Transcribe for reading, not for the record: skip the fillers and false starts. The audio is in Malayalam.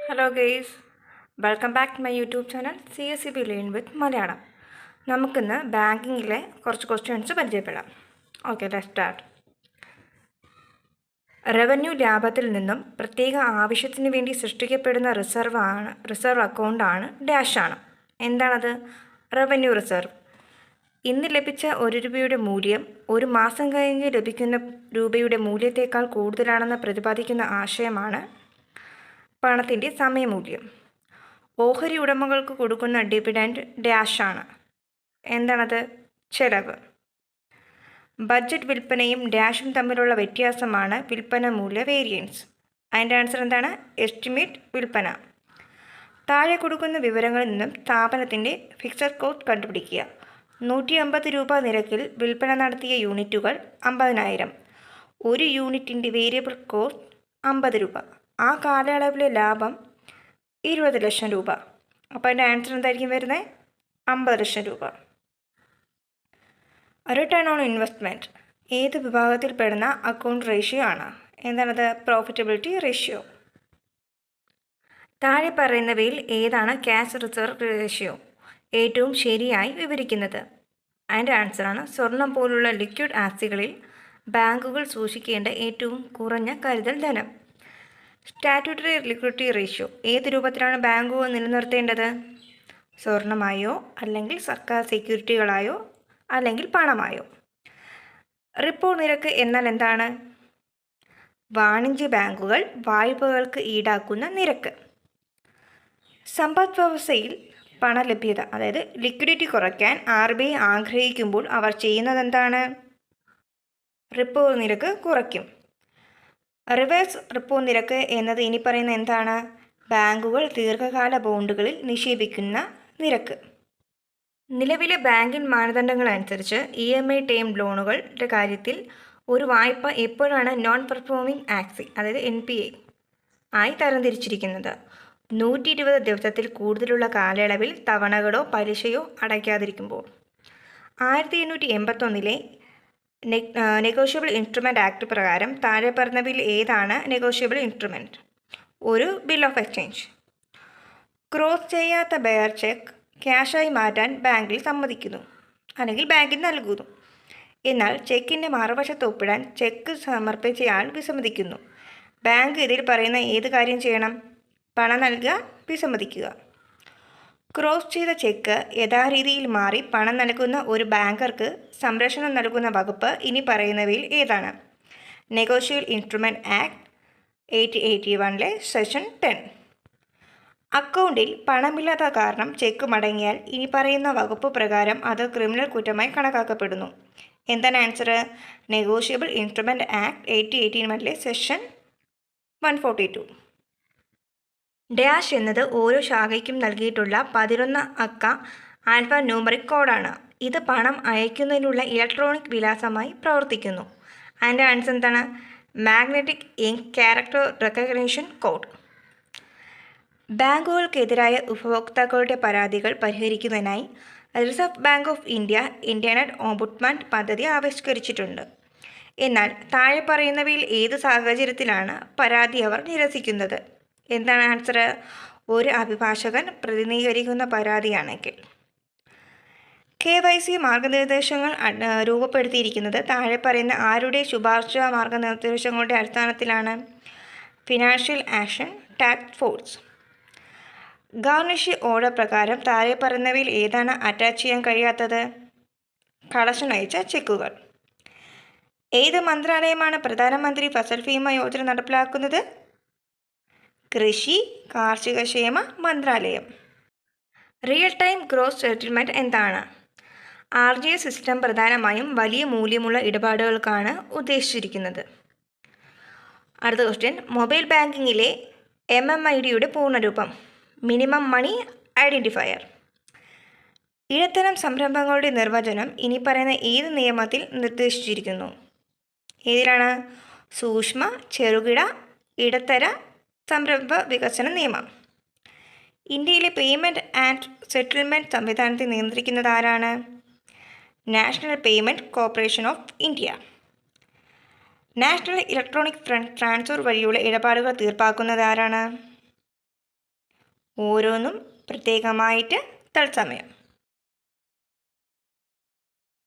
Hello guys, welcome back to my YouTube channel CSEB learn with Malayalam. നമുക്കിന്ന് ബാങ്കിങ്ങിലെ കുറച്ച് ക്വസ്റ്റ്യൻസ് പരിചയപ്പെടാം. Okay, let's start. റവന്യൂ ലാഭത്തിൽ നിന്നും പ്രത്യേക ആവശ്യത്തിന് വേണ്ടി സൃഷ്ടിക്കപ്പെടുന്ന റിസർവ് അക്കൗണ്ടാണ് ഡാഷാണ്. എന്താണത്? Revenue reserve. ഇന്ന് ലഭിച്ച ഒരു രൂപയുടെ മൂല്യം ഒരു മാസം കഴിഞ്ഞ് ലഭിക്കുന്ന രൂപയുടെ മൂല്യത്തേക്കാൾ കൂടുതലാണെന്ന് പ്രതിപാദിക്കുന്ന ആശയമാണ് പണത്തിൻ്റെ സമയമൂല്യം. ഓഹരി ഉടമകൾക്ക് കൊടുക്കുന്ന ഡിവിഡൻഡ് ഡാഷാണ്. എന്താണത്? ചെലവ്. ബഡ്ജറ്റ് വിൽപ്പനയും ഡാഷും തമ്മിലുള്ള വ്യത്യാസമാണ് വിൽപ്പന മൂല്യ വേരിയൻസ്. അതിൻ്റെ ആൻസർ എന്താണ്? എസ്റ്റിമേറ്റ് വിൽപ്പന. താഴെ കൊടുക്കുന്ന വിവരങ്ങളിൽ നിന്നും സ്ഥാപനത്തിൻ്റെ ഫിക്സഡ് കോസ്റ്റ് കണ്ടുപിടിക്കുക. 150 രൂപ നിരക്കിൽ വിൽപ്പന നടത്തിയ യൂണിറ്റുകൾ 50,000. ഒരു യൂണിറ്റിൻ്റെ വേരിയബിൾ കോസ്റ്റ് 50 രൂപ. ആ കാലയളവിലെ ലാഭം 20 ലക്ഷം രൂപ. അപ്പോൾ അതിൻ്റെ ആൻസർ എന്തായിരിക്കും വരുന്നത്? 50 ലക്ഷം രൂപ. റിട്ടേൺ ഓൺ ഇൻവെസ്റ്റ്മെൻറ്റ് ഏത് വിഭാഗത്തിൽ പെടുന്ന അക്കൗണ്ട് റേഷ്യോ ആണ്? എന്താണത്? Profitability ratio. താഴെ പറയുന്നവയിൽ ഏതാണ് ക്യാഷ് റിസർവ് റേഷ്യോ ഏറ്റവും ശരിയായി വിവരിക്കുന്നത്? അതിൻ്റെ ആൻസറാണ് സ്വർണം പോലുള്ള ലിക്വിഡ് ആസ്തികളിൽ ബാങ്കുകൾ സൂക്ഷിക്കേണ്ട ഏറ്റവും കുറഞ്ഞ കരുതൽ ധനം. സ്റ്റാറ്റ്യൂട്ടറി ലിക്വിഡിറ്റി റേഷ്യോ ഏത് രൂപത്തിലാണ് ബാങ്കുകൾ നിലനിർത്തേണ്ടത്? സ്വർണമായോ, അല്ലെങ്കിൽ സർക്കാർ സെക്യൂരിറ്റികളായോ, അല്ലെങ്കിൽ പണമായോ? റിപ്പോ നിരക്ക് എന്നാൽ എന്താണ്? വാണിജ്യ ബാങ്കുകൾ വായ്പകൾക്ക് ഈടാക്കുന്ന നിരക്ക്. സമ്പദ് വ്യവസ്ഥയിൽ പണലഭ്യത, അതായത് ലിക്വിഡിറ്റി കുറയ്ക്കാൻ RBI ആഗ്രഹിക്കുമ്പോൾ അവർ ചെയ്യുന്നതെന്താണ്? റിപ്പോ നിരക്ക് കുറയ്ക്കും. റിവേഴ്സ് റിപ്പോ നിരക്ക് എന്നത് ഇനി പറയുന്ന എന്താണ്? ബാങ്കുകൾ ദീർഘകാല ബോണ്ടുകളിൽ നിക്ഷേപിക്കുന്ന നിരക്ക്. നിലവിലെ ബാങ്കിങ് മാനദണ്ഡങ്ങൾ അനുസരിച്ച് EMI ടേം ലോണുകളുടെ കാര്യത്തിൽ ഒരു വായ്പ എപ്പോഴാണ് നോൺ പെർഫോമിംഗ് ആസ്തി, അതായത് NPA ആയി തരംതിരിച്ചിരിക്കുന്നത്? 120 ദിവസത്തിൽ കൂടുതലുള്ള കാലയളവിൽ തവണകളോ പലിശയോ അടയ്ക്കാതിരിക്കുമ്പോൾ. 1881 നെഗോഷ്യബിൾ ഇൻസ്ട്രുമെൻ്റ് ആക്ട് പ്രകാരം താഴെ പറഞ്ഞവയിൽ ഏതാണ് നെഗോഷ്യബിൾ ഇൻസ്ട്രുമെൻറ്റ്? ഒരു ബിൽ ഓഫ് എക്സ്ചേഞ്ച്. ക്രോസ് ചെയ്യാത്ത ബെയർ ചെക്ക് ക്യാഷായി മാറ്റാൻ ബാങ്കിൽ സമ്മതിക്കുന്നു, അല്ലെങ്കിൽ ബാങ്കിൽ നൽകുന്നു. എന്നാൽ ചെക്കിൻ്റെ മറുവശത്ത് ഒപ്പിടാൻ ചെക്ക് സമർപ്പിച്ചയാൾ വിസമ്മതിക്കുന്നു. ബാങ്ക് ഇതിൽ പറയുന്ന ഏത് കാര്യം ചെയ്യണം? പണം നൽകുക, വിസമ്മതിക്കുക. ക്രോസ് ചെയ്ത ചെക്ക് യഥാരീതിയിൽ മാറി പണം നൽകുന്ന ഒരു ബാങ്കർക്ക് സംരക്ഷണം നൽകുന്ന വകുപ്പ് ഇനി പറയുന്നവയിൽ ഏതാണ്? Negotiable instrument act 1881 section 10. അക്കൗണ്ടിൽ പണമില്ലാത്ത കാരണം ചെക്ക് മടങ്ങിയാൽ ഇനി പറയുന്ന വകുപ്പ് പ്രകാരം അത് ക്രിമിനൽ കുറ്റമായി കണക്കാക്കപ്പെടുന്നു. എന്താണ് answer? Negotiable instrument act 1881 section 142. Dash എന്നത് ഓരോ ശാഖയ്ക്കും നൽകിയിട്ടുള്ള 11 അക്ക ആൽഫ ന്യൂമറിക് കോഡാണ്. ഇത് പണം അയക്കുന്നതിനുള്ള ഇലക്ട്രോണിക് വിലാസമായി പ്രവർത്തിക്കുന്നു. അതിൻ്റെ ആൻസർ എന്താണ്? Magnetic ink character recognition code. ബാങ്കുകൾക്കെതിരായ ഉപഭോക്താക്കളുടെ പരാതികൾ പരിഹരിക്കുന്നതിനായി Reserve Bank of India internet ombudsman പദ്ധതി ആവിഷ്കരിച്ചിട്ടുണ്ട്. എന്നാൽ താഴെ പറയുന്നവയിൽ ഏത് സാഹചര്യത്തിലാണ് പരാതി അവർ നിരസിക്കുന്നത്? എന്താണ് ആൻസർ? ഒരു അഭിഭാഷകൻ പ്രതിനിധീകരിക്കുന്ന പരാതിയാണെങ്കിൽ. KYC മാർഗനിർദ്ദേശങ്ങൾ രൂപപ്പെടുത്തിയിരിക്കുന്നത് താഴെ പറയുന്ന ആരുടെ ശുപാർശ മാർഗനിർദ്ദേശങ്ങളുടെ അടിസ്ഥാനത്തിലാണ്? Financial action task force. Garnish order പ്രകാരം താഴെ പറയുന്നവയിൽ ഏതാണ് അറ്റാച്ച് ചെയ്യാൻ കഴിയാത്തത്? കളക്ഷൻ അയച്ച ചെക്കുകൾ. ഏത് മന്ത്രാലയമാണ് പ്രധാനമന്ത്രി ഫസൽ ഭീമ യോജന നടപ്പിലാക്കുന്നത്? കൃഷി കാർഷിക ക്ഷേമ മന്ത്രാലയം. റിയൽ ടൈം ഗ്രോസ് സെറ്റിൽമെൻറ്റ് എന്താണ്? RGS സിസ്റ്റം പ്രധാനമായും വലിയ മൂല്യമുള്ള ഇടപാടുകൾക്കാണ് ഉദ്ദേശിച്ചിരിക്കുന്നത്. അടുത്ത ക്വസ്റ്റ്യൻ. മൊബൈൽ ബാങ്കിങ്ങിലെ MMIDയുടെ പൂർണ്ണരൂപം? Minimum money identifier. ഇടത്തരം സംരംഭങ്ങളുടെ നിർവചനം ഇനി പറയുന്ന ഏത് നിയമത്തിൽ നിർദ്ദേശിച്ചിരിക്കുന്നു? ഏതിലാണ്? സൂക്ഷ്മ ചെറുകിട ഇടത്തര സംരംഭ വികസന നിയമം. ഇന്ത്യയിലെ പേയ്മെൻറ്റ് ആൻഡ് സെറ്റിൽമെൻറ്റ് സംവിധാനത്തെ നിയന്ത്രിക്കുന്നത് ആരാണ്? National payment corporation of India. National electronic fund transfer വഴിയുള്ള ഇടപാടുകൾ തീർപ്പാക്കുന്നത് ആരാണ്? ഓരോന്നും പ്രത്യേകമായിട്ട് തത്സമയം.